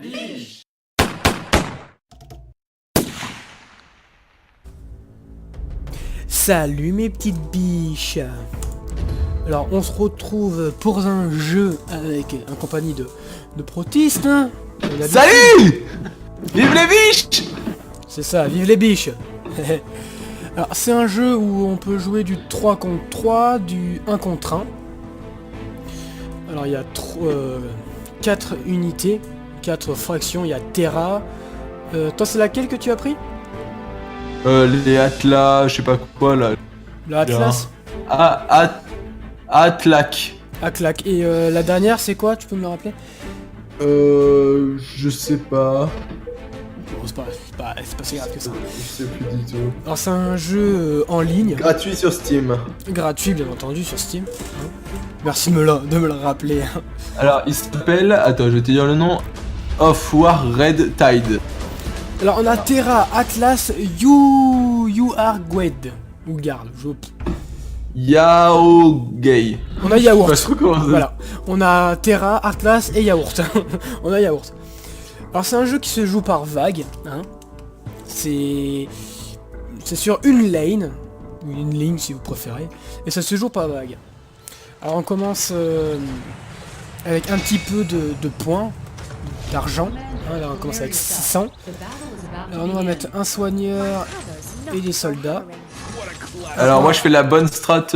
biche. Salut mes petites biches. Alors on se retrouve pour un jeu avec en compagnie de protistes. Hein. Salut. Vive les biches. C'est ça, vive les biches. Alors c'est un jeu où on peut jouer du 3 contre 3, du 1 contre 1. Alors il y a 4 unités, 4 fractions, il y a Terra. Toi c'est laquelle que tu as pris? Les Atlas, je sais pas quoi là. L'Atlas. Atlac. Atlac. Et la dernière c'est quoi? Tu peux me le rappeler? Je sais pas. Bon, c'est pas si grave que ça. Je sais plus du tout. Alors c'est un jeu en ligne. Gratuit sur Steam. Gratuit bien entendu sur Steam. Merci de me le rappeler. Alors il s'appelle, attends je vais te dire le nom, Of War Red Tide. Alors on a Terra, Atlas, You Are Gwed. Ou Garde. Yao Gay. On a Yaourt. Je sais pas trop comment ça. Voilà. On a Terra, Atlas et Yaourt. On a Yaourt. Alors c'est un jeu qui se joue par vague. Hein. C'est sur une lane. Ou une ligne si vous préférez. Et ça se joue par vague. Alors on commence avec un petit peu de points. D'argent. Hein, là on commence avec 600. Alors on va mettre un soigneur et des soldats. Alors moi je fais la bonne strat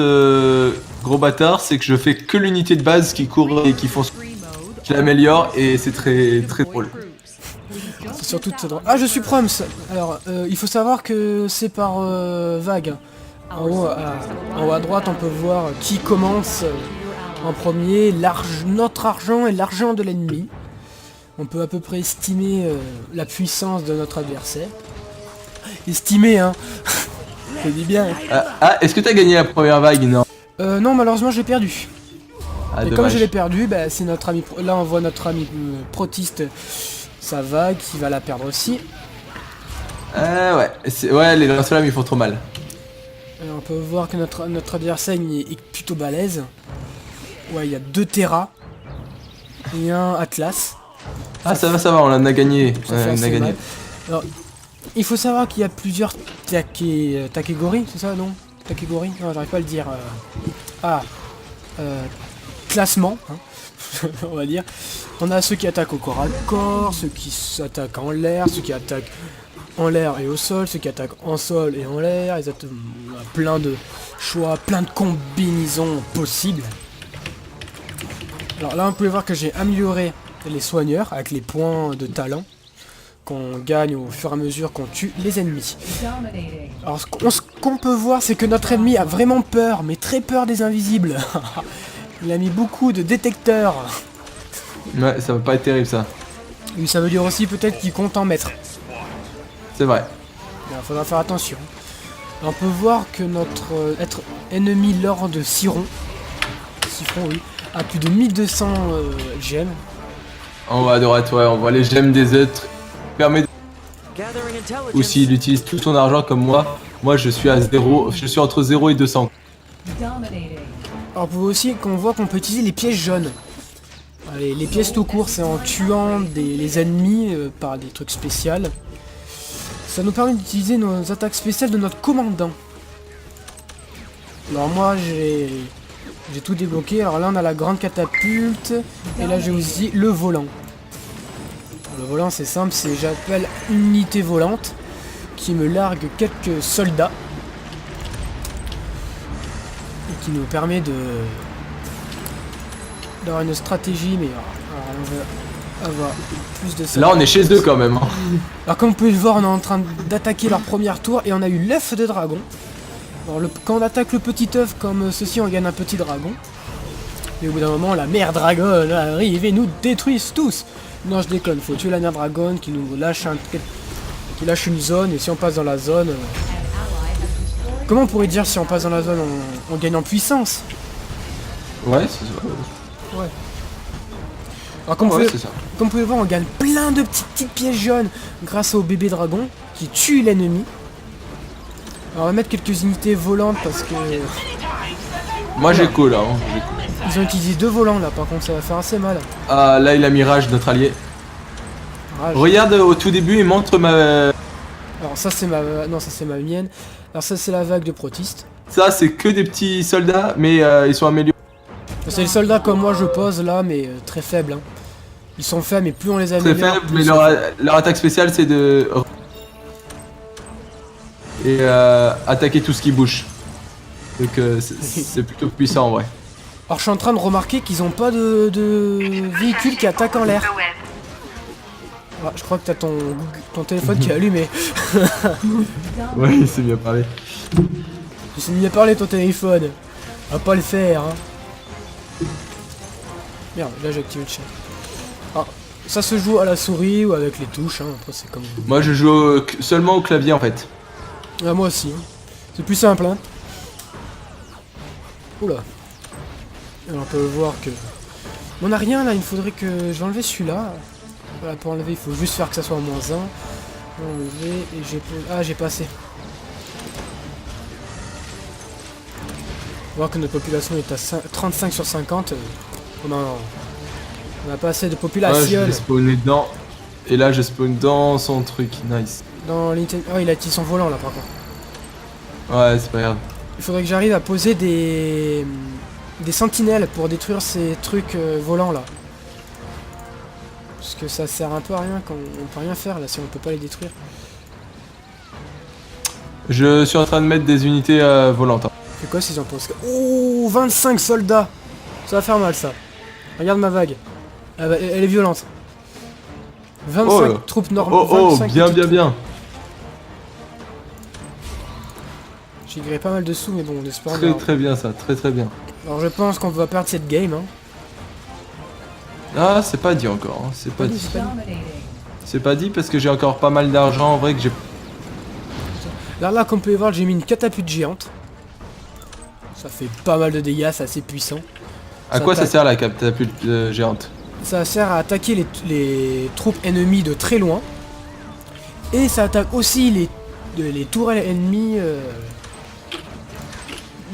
gros bâtard, c'est que je fais que l'unité de base qui court et qui fonce. Je l'améliore et c'est très drôle. C'est surtout très drôle. Ah je suis Proms. Alors il faut savoir que c'est par vague. En haut à droite on peut voir qui commence en premier, notre argent et l'argent de l'ennemi. On peut à peu près estimer la puissance de notre adversaire. Estimer hein. Je dis bien. Est-ce que t'as gagné la première vague? Non. Non malheureusement j'ai perdu. Et Dommage. comme je l'ai perdu, bah, c'est notre ami. Là on voit notre ami protiste, sa vague, qui va la perdre aussi. Ouais, les lance-flammes ils font trop mal. Alors, on peut voir que notre adversaire est plutôt balèze. Ouais, il y a 2 Terra et un Atlas. Ça va, on en a gagné. Ça fait On a assez gagné. mal. Alors, il faut savoir qu'il y a plusieurs Takegori, c'est ça non? Takegori? Non, j'arrive pas à le dire. Classement, hein, on va dire. On a ceux qui attaquent au corps à corps, ceux qui s'attaquent en l'air, ceux qui attaquent en l'air et au sol, ceux qui attaquent en sol et en l'air. On a plein de choix, plein de combinaisons possibles. Alors là, on peut voir que j'ai amélioré les soigneurs avec les points de talent qu'on gagne au fur et à mesure qu'on tue les ennemis. Alors ce qu'on peut voir, c'est que notre ennemi a vraiment peur, mais très peur des invisibles. Il a mis beaucoup de détecteurs. Ouais, ça va pas être terrible ça. Et ça veut dire aussi peut-être qu'il compte en mettre. C'est vrai. Il faudra faire attention. On peut voir que notre ennemi Lord Siffron, oui, a plus de 1200 gemmes. En haut à droite, ouais, on voit les gemmes des êtres. Permet ou s'il utilise tout son argent comme moi je suis à 0, je suis entre 0 et 200. Alors vous aussi qu'on voit qu'on peut utiliser les pièces jaunes. Les pièces tout court, c'est en tuant les ennemis par des trucs spéciaux. Ça nous permet d'utiliser nos attaques spéciales de notre commandant. Alors moi j'ai tout débloqué. Alors là on a la grande catapulte et là j'ai aussi le volant. Le volant c'est simple, j'appelle unité volante qui me largue quelques soldats et qui nous permet d'avoir une stratégie meilleure. Alors on va avoir plus de soldats. Là on est chez eux quand même. Hein. Alors comme vous pouvez le voir, on est en train d'attaquer leur première tour et on a eu l'œuf de dragon. Alors quand on attaque le petit œuf comme ceci, on gagne un petit dragon. Et au bout d'un moment, la mère dragon arrive et nous détruisent tous. Non, je déconne, faut tuer la mère dragon qui nous lâche qui lâche une zone, et si on passe dans la zone... Comment on pourrait dire si on passe dans la zone, on gagne en puissance? Ouais, c'est ça. Ouais. Alors comme vous pouvez voir, on gagne plein de petites pièces jaunes grâce au bébé dragon qui tue l'ennemi. Alors on va mettre quelques unités volantes parce que... Moi j'ai cool là. Hein. Ils ont utilisé 2 volants là, par contre ça va faire assez mal. Ah là il a Mirage, notre allié. éclairage. Regarde au tout début, il montre ma... Alors ça c'est ma... Non, ça c'est ma mienne. Alors ça c'est la vague de protistes. Ça, c'est que des petits soldats, mais ils sont améliorés. C'est les soldats comme moi je pose là, mais très faibles. Hein. Ils sont faibles, mais plus on les Très améliore... faible, plus mais ils sont faibles. leur attaque spéciale, c'est de... Et attaquer tout ce qui bouge. Donc c'est plutôt puissant en vrai. Alors je suis en train de remarquer qu'ils ont pas de véhicule qui attaque en l'air. Ah, je crois que t'as ton téléphone qui est allumé. Ouais, il s'est bien parlé. Tu sais mieux parler ton téléphone. On va pas le faire. Hein. Merde, là j'ai activé le chat. Ah, ça se joue à la souris ou avec les touches. Hein. Après c'est comme... Moi je joue seulement au clavier en fait. Ah, moi aussi. Hein. C'est plus simple. Hein. Oula. Alors on peut voir que... On a rien là, il faudrait que... Je vais enlever celui-là. Voilà, pour enlever, il faut juste faire que ça soit -1. Enlever et j'ai... Ah, j'ai pas assez. On voit que notre population est à 35 sur 50. On a pas assez de Ouais, population. je l'ai spawné dedans. Et là je spawn dans son truc, nice. Dans l'Intel... Oh, il a son volant là par contre. Ouais, c'est pas grave. Il faudrait que j'arrive à poser des sentinelles pour détruire ces trucs volants là. Parce que ça sert un peu à rien quand on peut rien faire là si on peut pas les détruire. Je suis en train de mettre des unités volantes. Hein. C'est quoi si j'en pose? Oh, 25 soldats. Ça va faire mal ça. Regarde ma vague. Elle est violente. 25 troupes normales. Oh, bien. J'ai grillé pas mal de sous, mais bon, on espère. Très bien ça, très bien. Alors je pense qu'on va perdre cette game. Hein. Ah, c'est pas dit encore, hein. C'est pas dit. C'est pas dit. C'est pas dit parce que j'ai encore pas mal d'argent en vrai que j'ai... Là, comme vous pouvez voir, j'ai mis une catapulte géante. Ça fait pas mal de dégâts, c'est assez puissant. À quoi ça sert la catapulte géante? Ça sert à attaquer les troupes ennemies de très loin. Et ça attaque aussi les tourelles ennemies.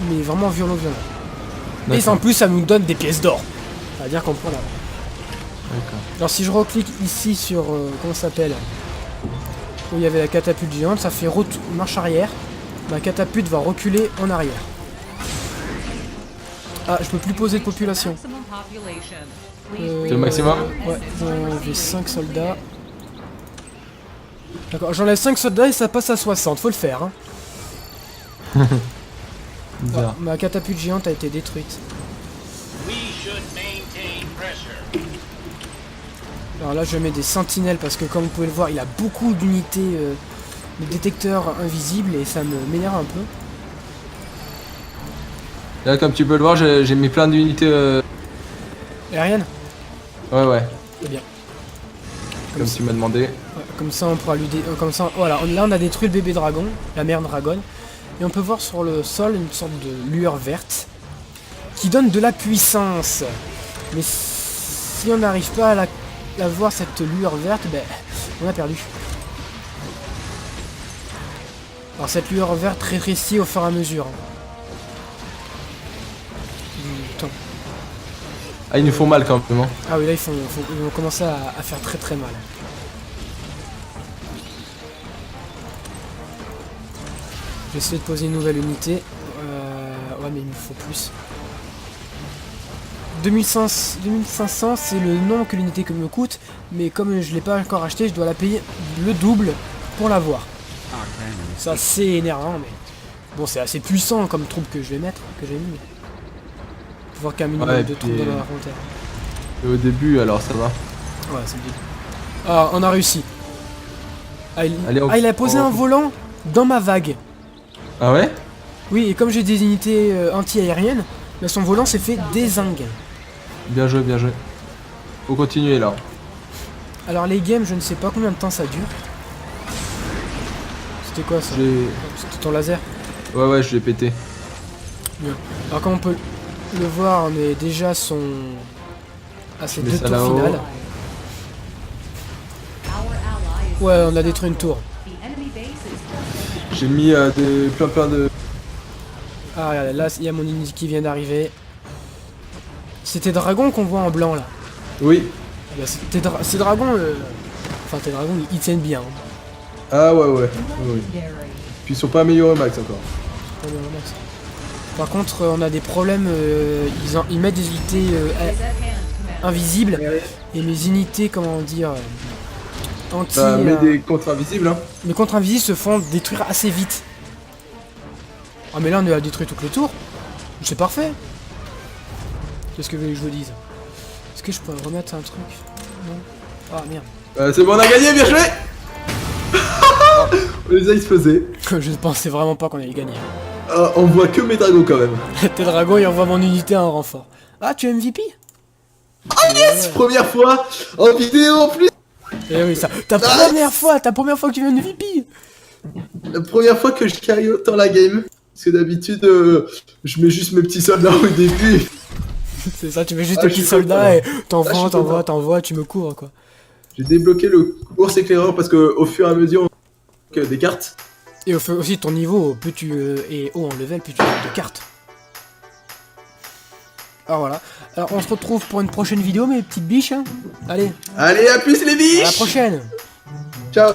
Mais vraiment violent. Et en plus, ça nous donne des pièces d'or. Ça veut dire qu'on prend là. D'accord. Alors si je reclique ici sur... comment ça s'appelle? Où il y avait la catapulte géante, ça fait marche arrière. Ma catapulte va reculer en arrière. Ah, je peux plus poser de population. C'est le maximum? Ouais, j'ai 5 soldats. D'accord, j'enlève 5 soldats et ça passe à 60, faut le faire. Hein. Ah, ma catapulte géante a été détruite. Alors là je mets des sentinelles parce que comme vous pouvez le voir il a beaucoup d'unités de détecteurs invisibles et ça m'énerve un peu. Là comme tu peux le voir j'ai mis plein d'unités Aériennes. Ouais. C'est bien. Comme tu m'as demandé. Ouais, comme ça on pourra lui comme ça voilà, là on a détruit le bébé dragon, la mère dragon. Et on peut voir sur le sol une sorte de lueur verte qui donne de la puissance. Mais si on n'arrive pas à la voir cette lueur verte, ben on a perdu. Alors cette lueur verte rétrécit au fur et à mesure. Du temps. Ah ils nous font mal quand même. Hein. Ah oui là ils vont commencer à faire très mal. Je vais essayer de poser une nouvelle unité. Ouais mais il me faut plus. 2500 c'est le nom que l'unité me coûte, mais comme je l'ai pas encore acheté, je dois la payer le double pour l'avoir. C'est assez énervant, mais bon c'est assez puissant comme troupe que je vais mettre, que j'ai mis. Faut voir qu'il y a un minimum de troupes dans l'inventaire. Au début alors ça va. Ouais c'est le début. Ah on a réussi. Ah il a posé un volant dans ma vague. Ah ouais? Oui et comme j'ai des unités anti-aériennes, bah, son volant s'est fait dézinguer. Bien joué. Faut continuer là. Alors les games, je ne sais pas combien de temps ça dure. C'était quoi ça? C'était ton laser? Ouais, je l'ai pété. Bien. Alors comme on peut le voir, on est déjà à ces 2 tours finales. Ouais, on a détruit une tour. J'ai mis plein de... Ah regardez, là il y a mon unité qui vient d'arriver. C'était Dragon qu'on voit en blanc là. Oui. C'est Dragon Enfin, tes dragons, ils tiennent bien. Hein. Ah ouais. Oui. Puis ils sont pas améliorés max encore. Par contre, on a des problèmes. Ils mettent des unités invisibles. Et mes unités, comment dire, anti. Mais des contre-invisibles, hein. Les contre-invisibles se font détruire assez vite. Ah, mais là, on est à détruire toutes les tours. C'est parfait. Qu'est-ce que vous voulez que je vous dise? Est-ce que je peux remettre un truc? Non. Ah merde. C'est bon, on a gagné, bien joué. On les a explosés. Je ne pensais vraiment pas qu'on allait gagner. On voit que mes dragons quand même. Tes dragons, ils envoient mon unité en renfort. Ah, tu es MVP? Oh yes, première fois en vidéo en plus. Eh oui, ça. Ta première fois que tu es MVP. La première fois que je carry autant la game. Parce que d'habitude, je mets juste mes petits soldats au début. C'est ça, tu mets juste tes petits soldats et t'envoies, tu me cours quoi. J'ai débloqué le ours éclaireur parce que au fur et à mesure, on des cartes. Et au fait aussi ton niveau, plus tu es haut en level, plus tu as de cartes. Alors voilà. Alors on se retrouve pour une prochaine vidéo, mes petites biches. Hein. Allez. Allez, à plus les biches. À la prochaine. Ciao.